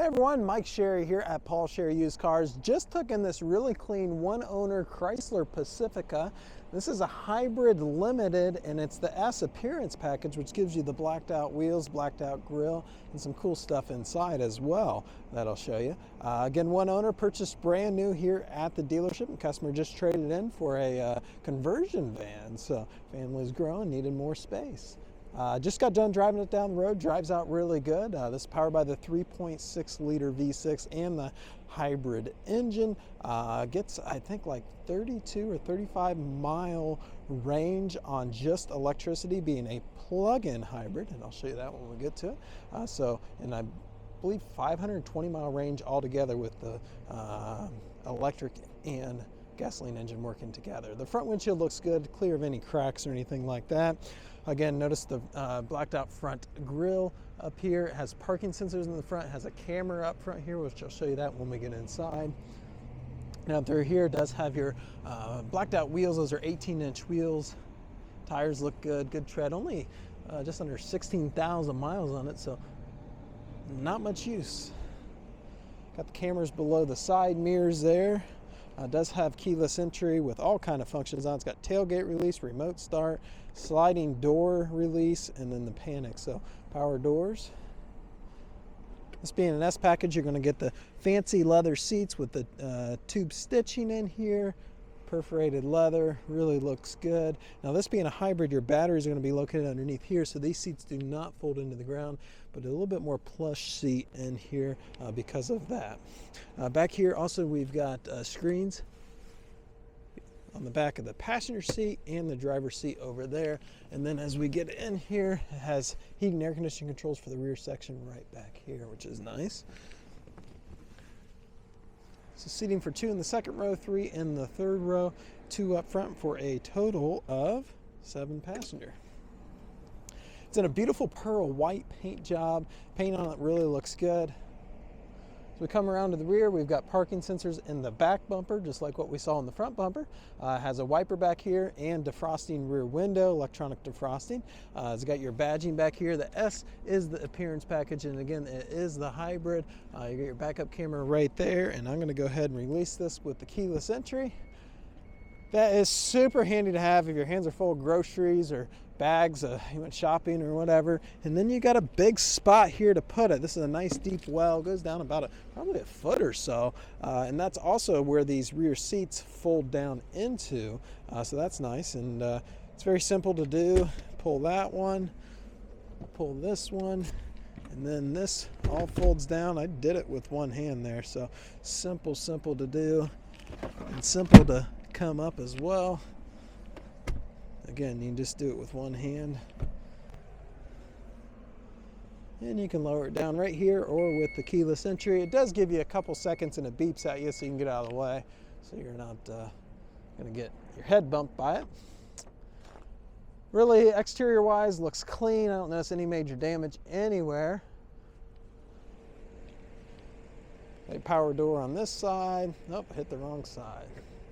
Hey everyone, Mike Sherry here at Paul Sherry Used Cars. Just took in this really clean one-owner Chrysler Pacifica. This is a hybrid limited, and it's the S appearance package, which gives you the blacked out wheels, blacked out grille, and some cool stuff inside as well that I'll show you. Again, one owner, purchased brand new here at the dealership, and customer just traded in for a conversion van. So family's growing, needed more space. Just got done driving it down the road, drives out really good. This is powered by the 3.6 liter V6 and the hybrid engine. Gets, I think, like 32 or 35 mile range on just electricity, being a plug-in hybrid, and I'll show you that when we get to it. And I believe 520 mile range altogether with the electric and gasoline engine working together. The front windshield looks good, clear of any cracks or anything like that. Again, notice the blacked out front grille up here. It has parking sensors in the front, has a camera up front here, which I'll show you that when we get inside. Now through here, it does have your blacked out wheels. Those are 18-inch wheels. Tires look good, good tread. Only just under 16,000 miles on it, so not much use. Got the cameras below the side mirrors there. Does have keyless entry with all kind of functions on. It's got tailgate release, remote start, sliding door release, and then the panic. So power doors. This being an S package, you're going to get the fancy leather seats with the tube stitching in here. Perforated leather, really looks good. Now this being a hybrid, your batteries are going to be located underneath here, so these seats do not fold into the ground, but a little bit more plush seat in here because of that. Back here also we've got screens on the back of the passenger seat and the driver's seat over there. And then as we get in here, it has heating and air conditioning controls for the rear section right back here, which is nice. So seating for 2 in the second row, 3 in the third row, 2 up front for a total of 7 passenger. It's in a beautiful pearl white paint job. Paint on it really looks good. As we come around to the rear, we've got parking sensors in the back bumper, just like what we saw in the front bumper. Has a wiper back here and defrosting rear window, electronic defrosting. It's got your badging back here. The S is the appearance package, and again, it is the hybrid. You got your backup camera right there, and I'm gonna go ahead and release this with the keyless entry. That is super handy to have if your hands are full of groceries or bags, you went shopping or whatever. And then you got a big spot here to put it. This is a nice deep well, it goes down about probably a foot or so. And that's also where these rear seats fold down into. So that's nice, and it's very simple to do. Pull that one, pull this one, and then this all folds down. I did it with one hand there, so simple to do, and simple to come up as well. Again, you can just do it with one hand, and you can lower it down right here or with the keyless entry. It does give you a couple seconds and it beeps at you so you can get out of the way, so you're not going to get your head bumped by it. Really, exterior wise, looks clean. I don't notice any major damage anywhere. A power door on this side. Nope, I hit the wrong side.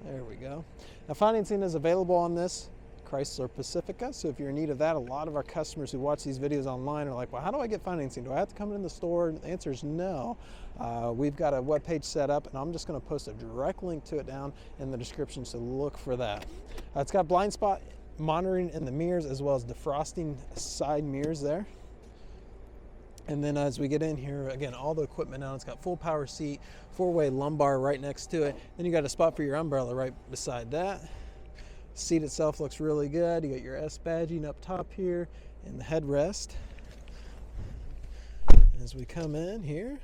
There we go. Now financing is available on this Chrysler Pacifica, so if you're in need of that, a lot of our customers who watch these videos online are like, well, how do I get financing? Do I have to come in the store? And the answer is no. We've got a web page set up, and I'm just going to post a direct link to it down in the description, so look for that. It's got blind spot monitoring in the mirrors, as well as defrosting side mirrors there. And then as we get in here, again, all the equipment out. It's got full power seat, 4-way lumbar right next to it. Then you got a spot for your umbrella right beside that. Seat itself looks really good. You got your S badging up top here and the headrest. As we come in here,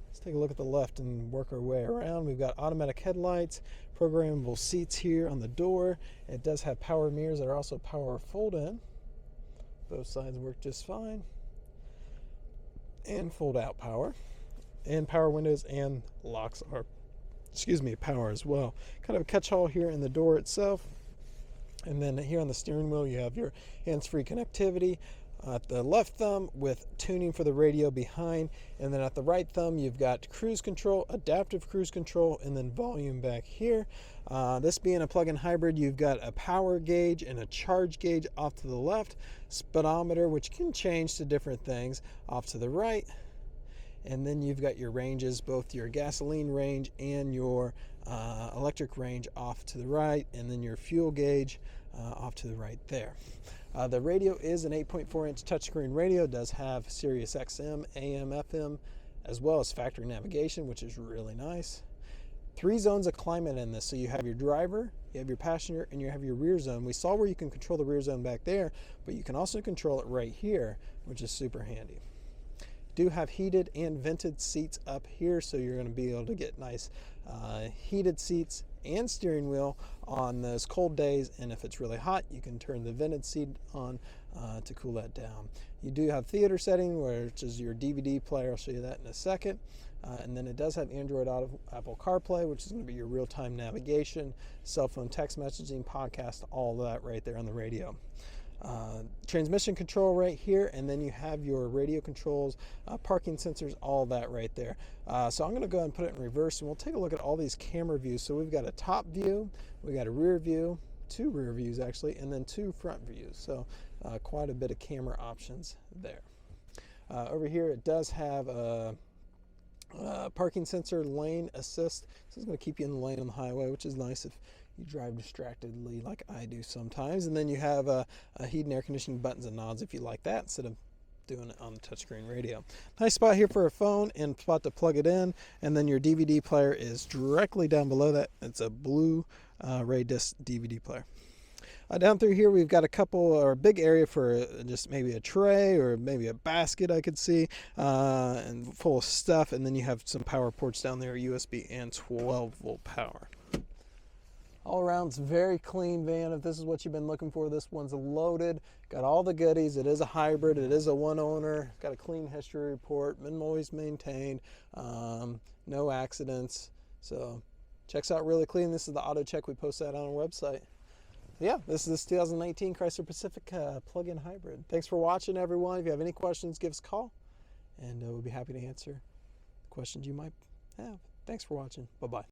let's take a look at the left and work our way around. We've got automatic headlights, programmable seats here on the door. It does have power mirrors that are also power fold-in. Both sides work just fine. And fold out power, and power windows and locks are, power as well. Kind of a catch-all here in the door itself. And then here on the steering wheel, you have your hands-free connectivity. At the left thumb with tuning for the radio behind, and then at the right thumb you've got cruise control, adaptive cruise control, and then volume back here. This being a plug-in hybrid, you've got a power gauge and a charge gauge off to the left, speedometer, which can change to different things, off to the right, And then you've got your ranges, both your gasoline range and your electric range off to the right, and then your fuel gauge off to the right there. The radio is an 8.4-inch touchscreen radio. It does have Sirius XM, AM, FM, as well as factory navigation, which is really nice. 3 zones of climate in this. So you have your driver, you have your passenger, and you have your rear zone. We saw where you can control the rear zone back there, but you can also control it right here, which is super handy. Do have heated and vented seats up here, so you're going to be able to get nice heated seats and steering wheel on those cold days, and if it's really hot you can turn the vented seat on to cool that down. You do have theater setting, which is your DVD player. I'll show you that in a second. And then it does have Android Auto, Apple CarPlay, which is going to be your real-time navigation, cell phone text messaging, podcast, all of that right there on the radio. Transmission control right here, and then you have your radio controls, parking sensors, all that right there. So I'm going to go ahead and put it in reverse, and we'll take a look at all these camera views. So we've got a top view, we got a rear view, 2 rear views actually, and then 2 front views. So quite a bit of camera options there. Over here it does have a parking sensor, lane assist. So it's going to keep you in the lane on the highway, which is nice if you drive distractedly like I do sometimes. And then you have a heat and air conditioning buttons and nods if you like that, instead of doing it on the touchscreen radio. Nice spot here for a phone and spot to plug it in. And then your DVD player is directly down below that. It's a Blu-ray disc DVD player. Down through here we've got a couple, or a big area for just maybe a tray or maybe a basket I could see, and full of stuff. And then you have some power ports down there, USB and 12-volt power. All around, it's a very clean van. If this is what you've been looking for, this one's loaded. Got all the goodies. It is a hybrid. It is a one owner. Got a clean history report. Been always maintained. No accidents. So checks out really clean. This is the AutoCheck. We post that on our website. Yeah, this is this 2019 Chrysler Pacifica plug-in hybrid. Thanks for watching, everyone. If you have any questions, give us a call, and we'll be happy to answer questions you might have. Thanks for watching. Bye-bye.